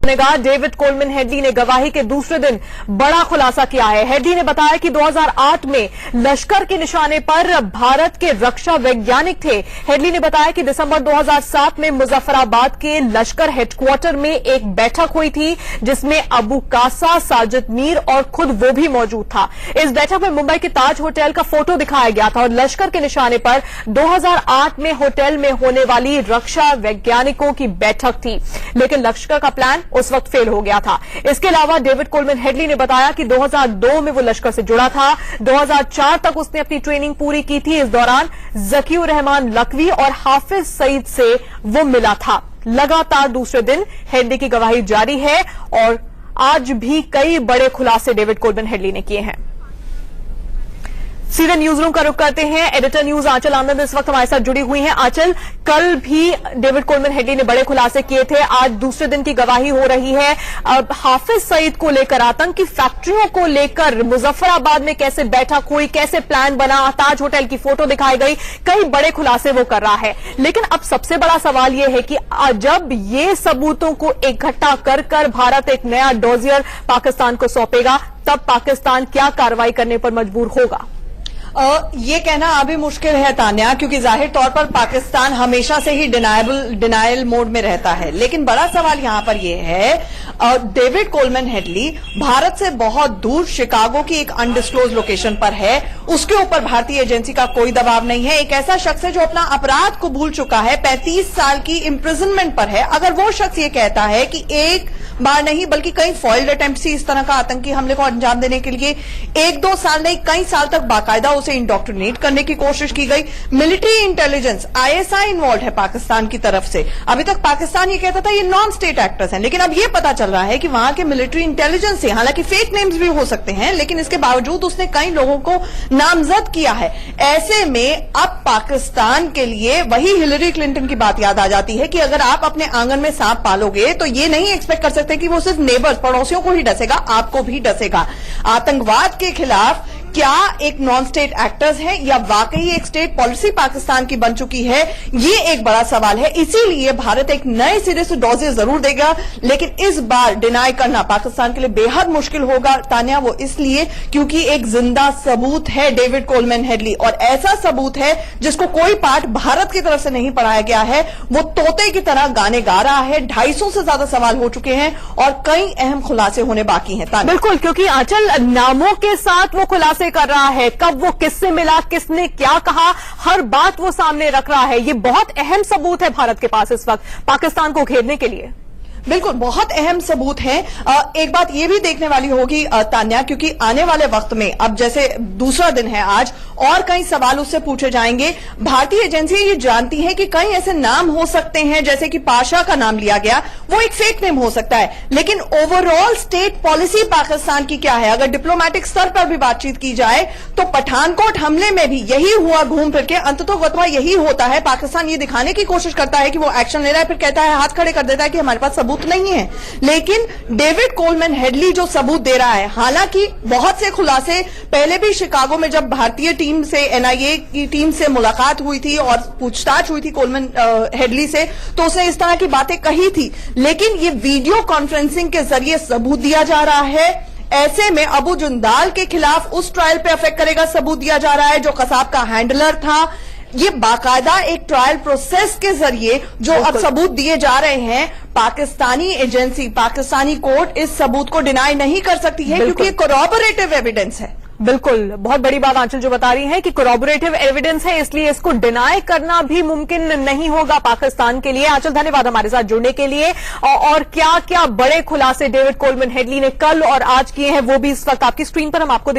David Coleman Headley ने गवाही के दूसरे दिन बड़ा खुलासा किया है। हेडली ने बताया कि 2008 में लश्कर के निशाने पर भारत के रक्षा वैज्ञानिक थे। हेडली ने बताया कि दिसंबर 2007 में मुजफ्फराबाद के लश्कर हेडक्वार्टर में एक बैठक हुई थी जिसमें अबू कासा, साजिद मीर और खुद वो भी मौजूद था। इस बैठक में मुंबई के ताज होटल का फोटो दिखाया गया था और लश्कर के निशाने पर 2008 में होटल में होने वाली रक्षा वैज्ञानिकों की बैठक थी, लेकिन लश्कर का प्लान उस वक्त फेल हो गया था। इसके अलावा डेविड कोलमैन हेडली ने बताया कि 2002 में वो लश्कर से जुड़ा था। 2004 तक उसने अपनी ट्रेनिंग पूरी की थी। इस दौरान जकीउर रहमान लखवी और हाफिज सईद से वो मिला था। लगातार दूसरे दिन हेडली की गवाही जारी है और आज भी कई बड़े खुलासे डेविड कोलमैन हेडली ने किए हैं। सीधे न्यूज रूम का रुख करते हैं। एडिटर न्यूज आंचल आनंद इस वक्त हमारे साथ जुड़ी हुई हैं। आंचल, कल भी डेविड कोलमैन हेडली ने बड़े खुलासे किए थे, आज दूसरे दिन की गवाही हो रही है। अब हाफिज सईद को लेकर, आतंक की फैक्ट्रियों को लेकर मुजफ्फराबाद में कैसे बैठक हुई, कैसे प्लान बना, ताज होटल की फोटो दिखाई गई, कई बड़े खुलासे वो कर रहा है। लेकिन अब सबसे बड़ा सवाल यह है कि जब ये सबूतों को इकट्ठा कर कर भारत एक नया डोजियर पाकिस्तान को सौंपेगा, तब पाकिस्तान क्या कार्रवाई करने पर मजबूर होगा? ये कहना अभी मुश्किल है तान्या, क्योंकि जाहिर तौर पर पाकिस्तान हमेशा से ही डिनायल मोड में रहता है। लेकिन बड़ा सवाल यहां पर यह है, डेविड कोलमैन हेडली भारत से बहुत दूर शिकागो की एक अनडिस्क्लोज लोकेशन पर है। उसके ऊपर भारतीय एजेंसी का कोई दबाव नहीं है। एक ऐसा शख्स है जो अपना अपराध कबूल चुका है, 35 साल की इम्प्रिजनमेंट पर है। अगर वो शख्स ये कहता है कि एक बार नहीं बल्कि कई फॉइल्ड अटेम्प्ट से इस तरह का आतंकी हमले को अंजाम देने के लिए 1-2 साल नहीं कई साल तक बाकायदा उसे इंडोक्ट्रिनेट करने की कोशिश की गई। मिलिट्री इंटेलिजेंस आईएसआई इन्वॉल्व है पाकिस्तान की तरफ से। अभी तक पाकिस्तान ये कहता था ये नॉन स्टेट एक्टर्स हैं, लेकिन अब ये पता चल रहा है कि वहां के मिलिट्री इंटेलिजेंस से, हालांकि फेक नेम्स भी हो सकते हैं, लेकिन इसके बावजूद उसने कई लोगों को नामजद किया है। ऐसे में अब पाकिस्तान के लिए वही हिलरी क्लिंटन की बात याद आ जाती है कि अगर आप अपने आंगन में सांप पालोगे तो ये नहीं एक्सपेक्ट कर सकते कि वो सिर्फ नेबर्स, पड़ोसियों को ही डसेगा, आपको भी डसेगा। आतंकवाद के खिलाफ क्या एक नॉन स्टेट एक्टर्स है या वाकई एक स्टेट पॉलिसी पाकिस्तान की बन चुकी है, ये एक बड़ा सवाल है। इसीलिए भारत एक नए सिरे से डोजेस जरूर देगा, लेकिन इस बार डिनाई करना पाकिस्तान के लिए बेहद मुश्किल होगा तान्या। वो इसलिए क्योंकि एक जिंदा सबूत है डेविड कोलमैन हेडली, और ऐसा सबूत है जिसको कोई पार्ट भारत की तरफ से नहीं पढ़ाया गया है। वो तोते की तरह गाने गा रहा है। 250 से ज्यादा सवाल हो चुके हैं और कई अहम खुलासे होने बाकी हैं तान्या। बिल्कुल, क्योंकि आंचल नामों के साथ वो खुलासे कर रहा है, कब वो किससे मिला, किसने क्या कहा, हर बात वो सामने रख रहा है। ये बहुत अहम सबूत है भारत के पास इस वक्त पाकिस्तान को घेरने के लिए। बिल्कुल, बहुत अहम सबूत है। एक बात ये भी देखने वाली होगी तान्या, क्योंकि आने वाले वक्त में, अब जैसे दूसरा दिन है आज, और कई सवाल उससे पूछे जाएंगे। भारतीय एजेंसी ये जानती है कि कई ऐसे नाम हो सकते हैं, जैसे कि पाशा का नाम लिया गया, वो एक फेक नेम हो सकता है, लेकिन ओवरऑल स्टेट पॉलिसी पाकिस्तान की क्या है? अगर डिप्लोमेटिक स्तर पर भी बातचीत की जाए तो पठानकोट हमले में भी यही हुआ घूम फिर के, अंततोगत्वा यही होता है। पाकिस्तान ये दिखाने की कोशिश करता है कि वो एक्शन ले रहा है, फिर कहता है, हाथ खड़े कर देता है कि हमारे पास सबूत नहीं है। लेकिन डेविड कोलमैन हेडली जो सबूत दे रहा है, हालांकि बहुत से खुलासे पहले भी शिकागो में जब भारतीय टीम से, एनआईए की टीम से मुलाकात हुई थी और पूछताछ हुई थी कोलमैन हेडली से, तो उसने इस तरह की बातें कही थी, लेकिन ये वीडियो कॉन्फ्रेंसिंग के जरिए सबूत दिया जा रहा है। ऐसे में अबू जुंदाल के खिलाफ उस ट्रायल पे अफेक्ट करेगा सबूत दिया जा रहा है जो कसाब का हैंडलर था। ये बाकायदा एक ट्रायल प्रोसेस के जरिए जो अब सबूत दिए जा रहे हैं, पाकिस्तानी एजेंसी, पाकिस्तानी कोर्ट इस सबूत को डिनाई नहीं कर सकती है, क्योंकि ये कोरॉबोरेटिव एविडेंस है। बिल्कुल, बहुत बड़ी बात आंचल जो बता रही है कि कोरॉबोरेटिव एविडेंस है, इसलिए इसको डिनाई करना भी मुमकिन नहीं होगा पाकिस्तान के लिए। आंचल, धन्यवाद हमारे साथ जुड़ने के लिए। और क्या क्या बड़े खुलासे डेविड कोलमैन हेडली ने कल और आज किए हैं, वो भी इस वक्त आपकी स्क्रीन पर हम आपको